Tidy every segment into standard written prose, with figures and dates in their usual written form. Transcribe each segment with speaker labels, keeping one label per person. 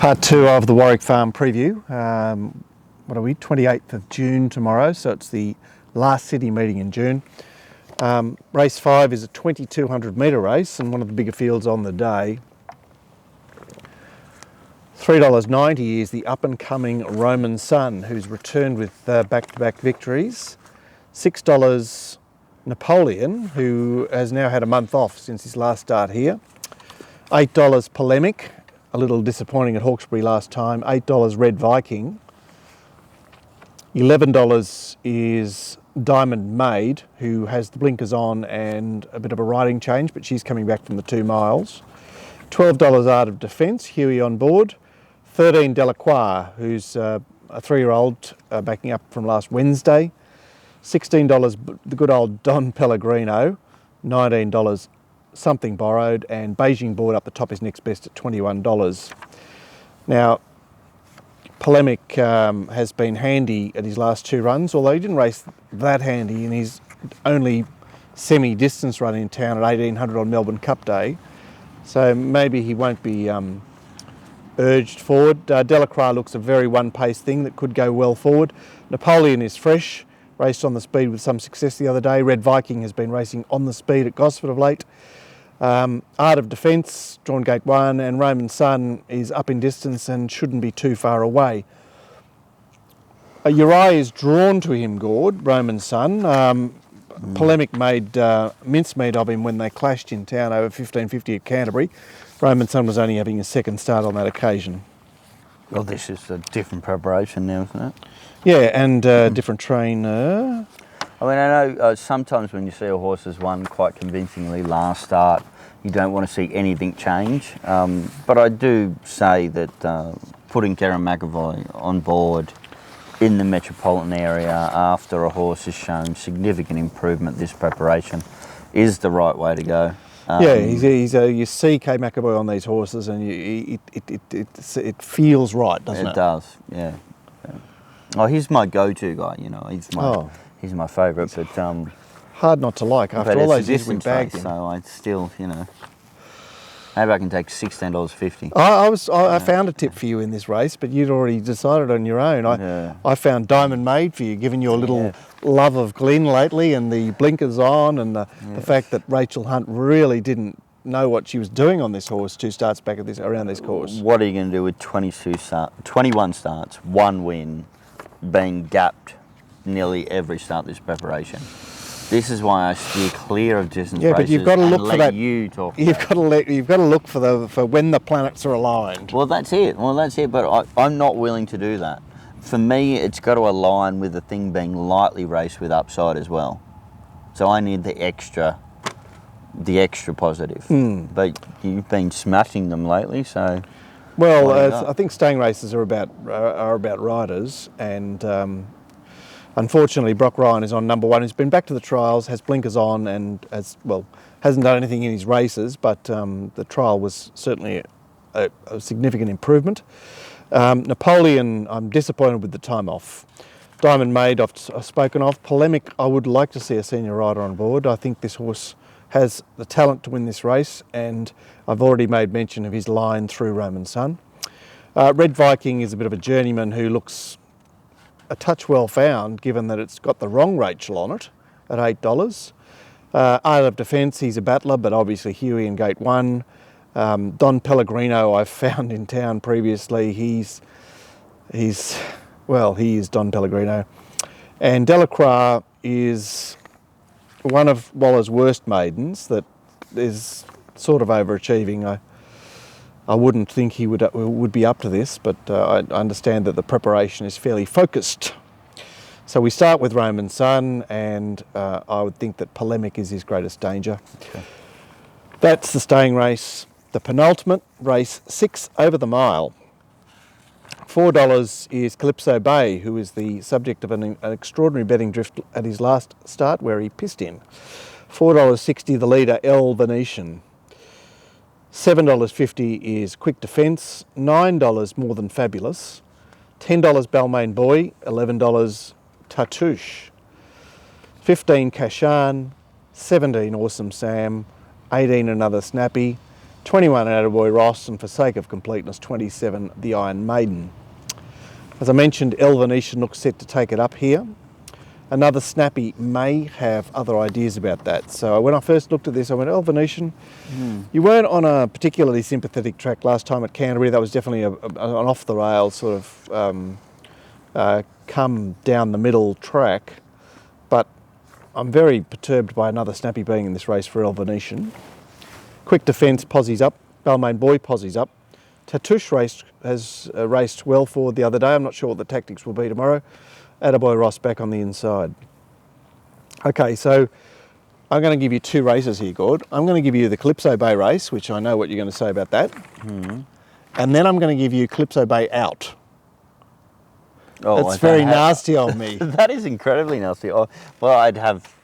Speaker 1: Part 2 of the Warwick Farm preview. What are we? 28th of June tomorrow, so it's the last city meeting in June. Race 5 is a 2200 metre race and one of the bigger fields on the day. $3.90 is the up-and-coming Roman Sun, who's returned with back-to-back victories. $6 Napoleon, who has now had a month off since his last start here. $8 Polemic, a little disappointing at Hawkesbury last time. $8 Red Viking. $11 is Diamond Maid, who has the blinkers on and a bit of a riding change, but she's coming back from the 2 miles. $12 Art of Defence, Huey on board. $13 Delacroix, who's a 3-year-old backing up from last Wednesday. $16 the good old Don Pellegrino. $19 Something Borrowed, and Beijing Board up the top is next best at $21. Now, Polemic has been handy at his last 2 runs, although he didn't race that handy in his only semi-distance run in town at 1800 on Melbourne Cup Day. So maybe he won't be urged forward. Delacroix looks a very one-pace thing that could go well forward. Napoleon is fresh, raced on the speed with some success the other day. Red Viking has been racing on the speed at Gosford of late. Art of Defence, drawn gate 1, and Roman Sun is up in distance and shouldn't be too far away. Uri is drawn to him, Gord, Roman Sun. Polemic made mincemeat of him when they clashed in town over 1550 at Canterbury. Roman Sun was only having his second start on that occasion.
Speaker 2: Well, this is a different preparation now, isn't it?
Speaker 1: Yeah, and different trainer.
Speaker 2: I mean, I know sometimes when you see a horse has won quite convincingly last start, you don't want to see anything change. But I do say that putting Karen McAvoy on board in the metropolitan area after a horse has shown significant improvement this preparation is the right way to go.
Speaker 1: Yeah, you see K McAvoy on these horses and it feels right, doesn't it?
Speaker 2: It does, yeah. Oh, he's my go-to guy, you know. He's my favourite, but
Speaker 1: hard not to like after all those years we bagged him.
Speaker 2: So I still, you know, maybe I can take $16.50.
Speaker 1: I found a tip for you in this race, but you'd already decided on your own. I found Diamond Maid for you, given your little love of Glenn lately and the blinkers on and the fact that Rachel Hunt really didn't know what she was doing on this horse 2 starts back at around this course.
Speaker 2: What are you going to do with 21 starts, 1 win, being gapped nearly every start this preparation? This is why I steer clear of distance races.
Speaker 1: But you've got to look for that.
Speaker 2: You've got
Speaker 1: to look for when the planets are aligned.
Speaker 2: Well, that's it. But I'm not willing to do that. For me, it's got to align with the thing being lightly raced with upside as well. So I need the extra positive. But you've been smashing them lately, so.
Speaker 1: Well, I think staying races are about riders, and unfortunately Brock Ryan is on number 1. He's been back to the trials, has blinkers on, and hasn't done anything in his races, but the trial was certainly a significant improvement. Napoleon, I'm disappointed with the time off. Diamond Maid, I've spoken of. Polemic, I would like to see a senior rider on board. I think this horse has the talent to win this race, and I've already made mention of his line through Roman Sun. Red Viking is a bit of a journeyman who looks a touch well found, given that it's got the wrong Rachel on it at $8. Art of Defence, he's a battler, but obviously Huey in gate 1. Don Pellegrino I've found in town previously. He is Don Pellegrino. And Delacroix is one of Waller's worst maidens that is sort of overachieving. I wouldn't think he would be up to this, but I understand that the preparation is fairly focused. So we start with Roman Sun, and I would think that Polemic is his greatest danger. Okay. That's the staying race. The penultimate, race 6 over the mile. $4 is Calypso Bay, who is the subject of an extraordinary betting drift at his last start where he pissed in. $4.60 the leader, El Venetian. $7.50 is Quick Defence. $9 More Than Fabulous. $10 Balmain Boy. $11 Tartouche. $15 Kashan. $17 Awesome Sam. $18 Another Snappy. 21 Attaboy Ross, and for sake of completeness, 27 the Iron Maiden. As I mentioned, El Venetian looks set to take it up here. Another snappy may have other ideas about that. So when I first looked at this, I went, El Venetian, you weren't on a particularly sympathetic track last time at Canterbury. That was definitely an off-the-rails sort of come down the middle track. But I'm very perturbed by another snappy being in this race for El Venetian. Quick Defence, Posse's up. Balmain Boy, Posse's up. Tatouche has raced well forward the other day. I'm not sure what the tactics will be tomorrow. Attaboy Ross back on the inside. Okay, so I'm going to give you two races here, Gord. I'm going to give you the Calypso Bay race, which I know what you're going to say about that. And then I'm going to give you Calypso Bay out.
Speaker 2: Oh,
Speaker 1: that's very nasty of me.
Speaker 2: That is incredibly nasty. Oh, well, I'd have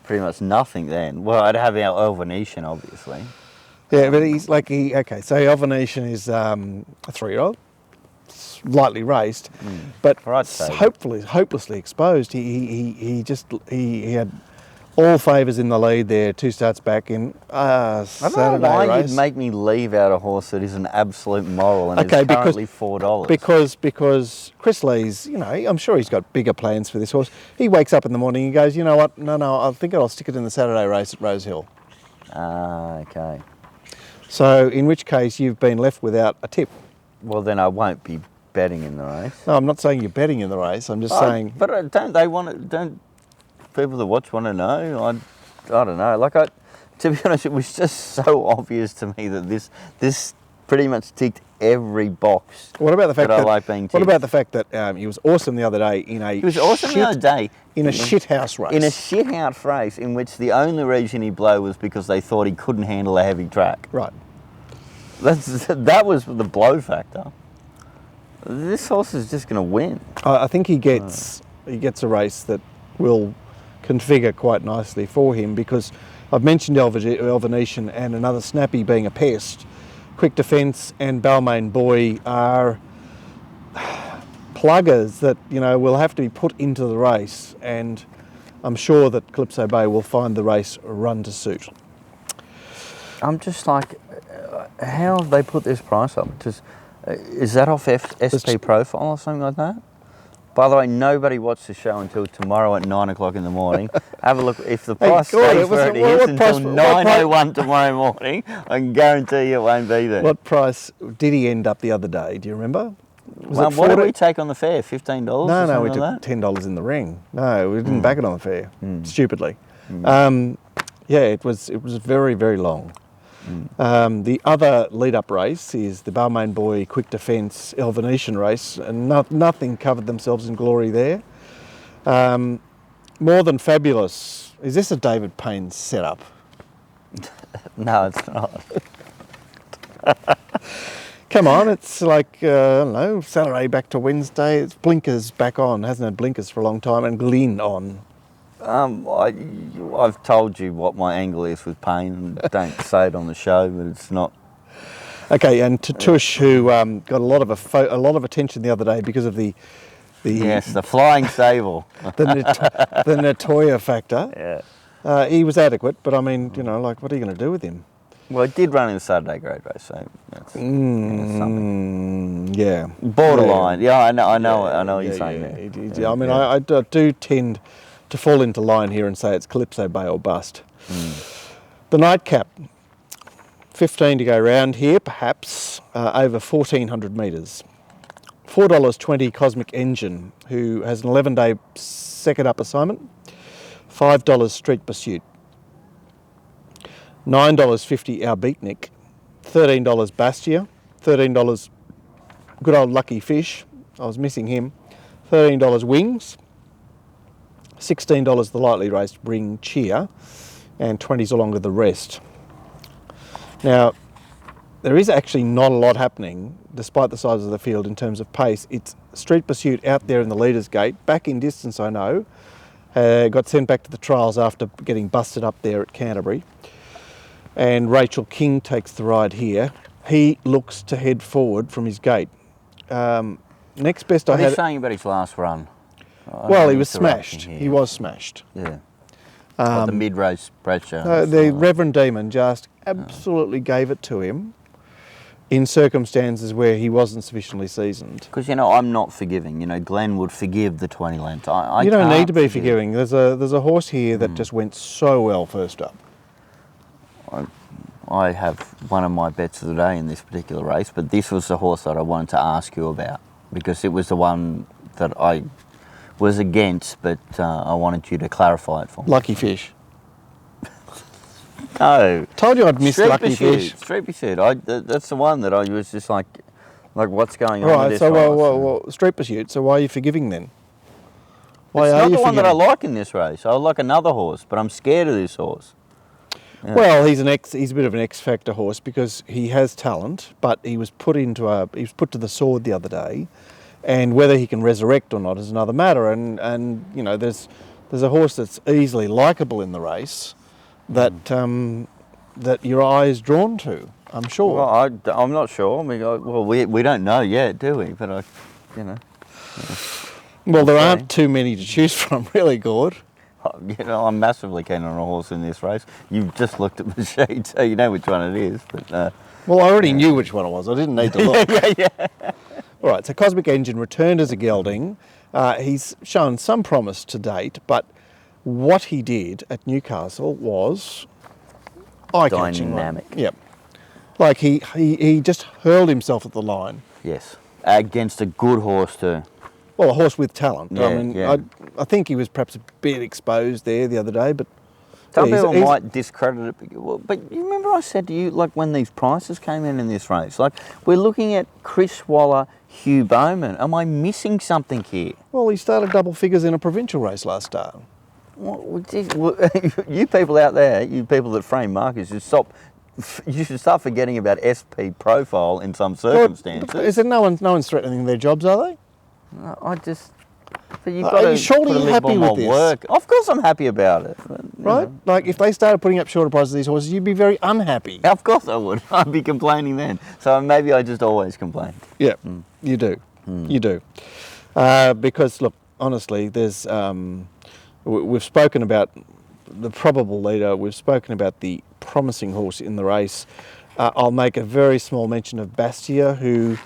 Speaker 2: pretty much nothing then. Well, I'd have our El Venetian, obviously.
Speaker 1: Yeah, but he's like, okay, so El Venetian is a 3-year-old. Lightly raced, but hopelessly exposed. He had all favours in the lead there. 2 starts back in Saturday race.
Speaker 2: I don't know why you'd make me leave out a horse that is an absolute moral and is currently $4.
Speaker 1: Because Chris Lee's, you know, I'm sure he's got bigger plans for this horse. He wakes up in the morning and goes, you know what? No, I think I'll stick it in the Saturday race at Rose Hill.
Speaker 2: Okay.
Speaker 1: So in which case you've been left without a tip.
Speaker 2: Well, then I won't be betting in the race.
Speaker 1: No, I'm not saying you're betting in the race. I'm just saying.
Speaker 2: But don't people that watch want to know? I don't know. Like to be honest, it was just so obvious to me that this pretty much ticked every box.
Speaker 1: What about the fact that
Speaker 2: I like being ticked?
Speaker 1: What about the fact that he was awesome the other day in a?
Speaker 2: He was awesome the other day
Speaker 1: in a shithouse race.
Speaker 2: In a shithouse race in which the only reason he blew was because they thought he couldn't handle a heavy track.
Speaker 1: Right.
Speaker 2: That was the blow factor. This horse is just going to win.
Speaker 1: I think he gets a race that will configure quite nicely for him, because I've mentioned El Venetian and another snappy being a pest. Quick Defence and Balmain Boy are pluggers that, you know, will have to be put into the race, and I'm sure that Calypso Bay will find the race run to suit.
Speaker 2: I'm just like, how have they put this price up? Is that off SP Profile or something like that? By the way, nobody watched the show until tomorrow at 9 o'clock in the morning. Have a look. If the price stays where it is until 9:01 tomorrow morning, I can guarantee you it wonon't be there.
Speaker 1: What price did he end up the other day? Do you remember?
Speaker 2: What did we take on the fare? $15?
Speaker 1: No, we took $10 in the ring. No, we didn't back it on the fare. Stupidly. Yeah, it was very, very long. The other lead-up race is the Balmain Boy Quick Defence El Venetian race, and nothing covered themselves in glory there. More Than Fabulous. Is this a David Payne setup?
Speaker 2: No, it's not.
Speaker 1: Come on, it's like, I don't know, Saturday back to Wednesday. It's blinkers back on. Hasn't had blinkers for a long time, and Glyn on.
Speaker 2: I've told you what my angle is with Payne. Don't say it on the show, but it's not.
Speaker 1: Okay, and Tatouche, who got a lot of attention the other day because of the
Speaker 2: flying sable,
Speaker 1: the Natoya factor.
Speaker 2: Yeah,
Speaker 1: he was adequate, but I mean, you know, like, what are you going to do with him?
Speaker 2: Well, it did run in the Saturday grade race, so that's something.
Speaker 1: Yeah,
Speaker 2: borderline. Yeah, I know what you're saying there.
Speaker 1: I mean, I do tend to fall into line here and say it's Calypso Bay or bust. The nightcap, 15 to go round here, perhaps, over 1,400 metres. $4.20 Cosmic Engine, who has an 11-day second up assignment. $5 Street Pursuit. $9.50 Our Beatnik. $13 Bastia. $13 Good Old Lucky Fish. I was missing him. $13 Wings. $16 the lightly raced Bring Cheer, and 20s along with the rest. Now, there is actually not a lot happening, despite the size of the field in terms of pace. It's Street Pursuit out there in the leaders' gate, back in distance, I know. Got sent back to the trials after getting busted up there at Canterbury. And Rachel King takes the ride here. He looks to head forward from his gate. Next best
Speaker 2: What are you saying about his last run?
Speaker 1: Well, he was smashed. He was smashed.
Speaker 2: Yeah. The mid-race pressure.
Speaker 1: The Reverend Demon just absolutely gave it to him in circumstances where he wasn't sufficiently seasoned.
Speaker 2: Because, you know, I'm not forgiving. You know, Glenn would forgive the 20 length.
Speaker 1: You don't need to be forgiving. There's a horse here that just went so well first up.
Speaker 2: I have one of my bets of the day in this particular race, but this was the horse that I wanted to ask you about because it was the one that I was against, but I wanted you to clarify it for me.
Speaker 1: Lucky Fish.
Speaker 2: No.
Speaker 1: Told you I'd miss Lucky Fish.
Speaker 2: Street Pursuit. That's the one that I was just like what's going on
Speaker 1: Right,
Speaker 2: with this
Speaker 1: so
Speaker 2: race?
Speaker 1: well, Street Pursuit, so why are you forgiving then? Why
Speaker 2: it's
Speaker 1: are
Speaker 2: not
Speaker 1: you
Speaker 2: the one that
Speaker 1: forgiving?
Speaker 2: I like in this race. I like another horse, but I'm scared of this horse. Yeah.
Speaker 1: Well, he's a bit of an X factor horse because he has talent, but he was put to the sword the other day, and whether he can resurrect or not is another matter. And you know, there's a horse that's easily likeable in the race that that your eye is drawn to. I'm sure.
Speaker 2: Well, I'm not sure. I mean, we don't know yet, do we? But you know.
Speaker 1: Well, there aren't too many to choose from, really, Gord.
Speaker 2: You know, I'm massively keen on a horse in this race. You've just looked at the sheet, so you know which one it is. But
Speaker 1: well, I already knew which one it was. I didn't need to look.
Speaker 2: yeah.
Speaker 1: All right, so Cosmic Engine returned as a gelding. He's shown some promise to date, but what he did at Newcastle was eye-catching.
Speaker 2: Dynamic.
Speaker 1: Right? Yep. Like he just hurled himself at the line.
Speaker 2: Yes, against a good horse too.
Speaker 1: Well, a horse with talent.
Speaker 2: Yeah,
Speaker 1: I mean,
Speaker 2: yeah.
Speaker 1: I think he was perhaps a bit exposed there the other day, but
Speaker 2: Some
Speaker 1: yeah,
Speaker 2: people might discredit it, but you remember I said to you, like when these prices came in this race, like we're looking at Chris Waller, Hugh Bowman. Am I missing something here?
Speaker 1: Well, he started double figures in a provincial race last start.
Speaker 2: Well, you people out there, you people that frame markets, you should start forgetting about SP profile in some circumstances.
Speaker 1: Well, is it no one's threatening their jobs, are they?
Speaker 2: No, but you've got
Speaker 1: are you surely happy with this?
Speaker 2: Work. Of course I'm happy about it. But,
Speaker 1: right?
Speaker 2: know.
Speaker 1: Like if they started putting up shorter prices of these horses, you'd be very unhappy.
Speaker 2: Of course I would. I'd be complaining then. So maybe I just always complain.
Speaker 1: Yeah, you do. You do. Because look, honestly, there's we've spoken about the probable leader. We've spoken about the promising horse in the race. I'll make a very small mention of Bastia, who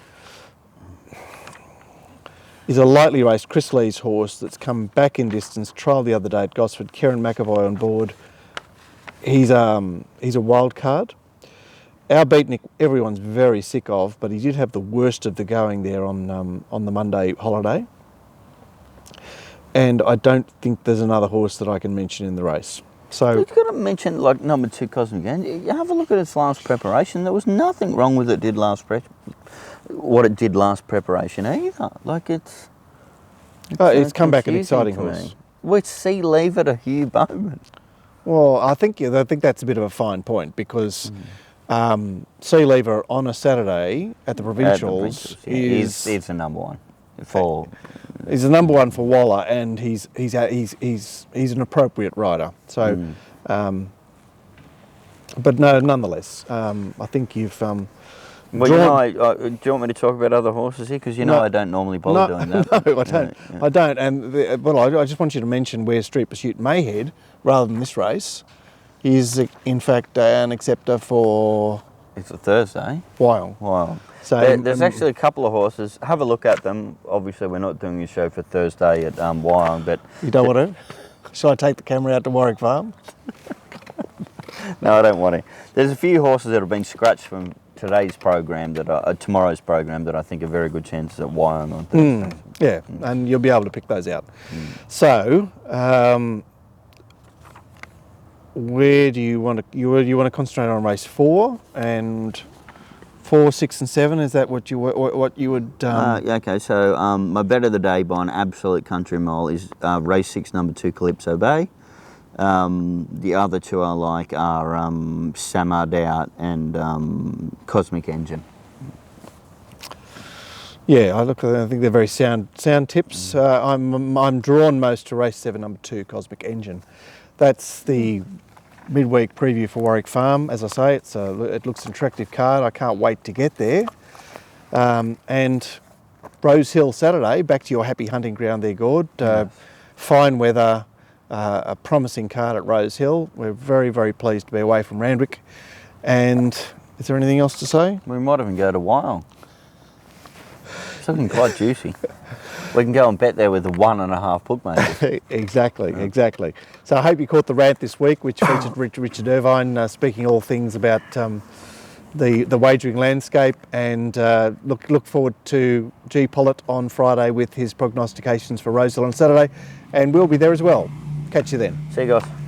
Speaker 1: is a lightly raced Chris Lee's horse that's come back in distance, trialled the other day at Gosford. Kieran McAvoy on board. He's a wild card. Our beatnik, everyone's very sick of, but he did have the worst of the going there on the Monday holiday. And I don't think there's another horse that I can mention in the race. So
Speaker 2: you've got to mention like number 2 Cosmic Engine. You have a look at its last preparation. There was nothing wrong with what it did last preparation either. Like it's
Speaker 1: come back an exciting horse.
Speaker 2: With Sea Lever to Hugh Bowman.
Speaker 1: Well, I think that's a bit of a fine point because Sea Lever on a Saturday at the provincials
Speaker 2: is the number one for.
Speaker 1: He's the number one for Waller, and he's an appropriate rider. So, but no, nonetheless, I think you've.
Speaker 2: Well, do you want me to talk about other horses here? Because I don't normally bother doing that.
Speaker 1: No, I don't. Yeah. I don't. And I just want you to mention where Street Pursuit may head rather than this race. He is, in fact, an acceptor for.
Speaker 2: It's a Thursday.
Speaker 1: Wyong.
Speaker 2: Wyong.
Speaker 1: So
Speaker 2: there's actually a couple of horses. Have a look at them. Obviously, we're not doing a show for Thursday at Wyong, but
Speaker 1: you don't want to. Shall I take the camera out to Warwick Farm?
Speaker 2: No, I don't want to. There's a few horses that have been scratched from today's program tomorrow's program that I think are very good chances at Wyong on Thursday.
Speaker 1: Yeah, and you'll be able to pick those out. So, where do you want to concentrate on race 4 and 4, 6, and 7? Is that what you would?
Speaker 2: Okay, so my bet of the day by an absolute country mile is race 6, number 2, Calypso Bay. The other two I like are Samardout and Cosmic Engine. Yeah,
Speaker 1: I think they're very sound tips. I'm drawn most to race 7, number 2, Cosmic Engine. That's the midweek preview for Warwick Farm. As I say, it looks an attractive card. I can't wait to get there. And Rose Hill Saturday, back to your happy hunting ground there, Gord. Fine weather. a promising card at Rose Hill. We're very, very pleased to be away from Randwick. And is there anything else to say?
Speaker 2: We might even go to Wyong. Something quite juicy. We can go and bet there with the 1.5 bookmakers.
Speaker 1: Exactly. So I hope you caught the rant this week, which featured Richard Irvine speaking all things about the wagering landscape, and look forward to G. Pollitt on Friday with his prognostications for Rose Hill on Saturday, and we'll be there as well. Catch you then.
Speaker 2: See you guys.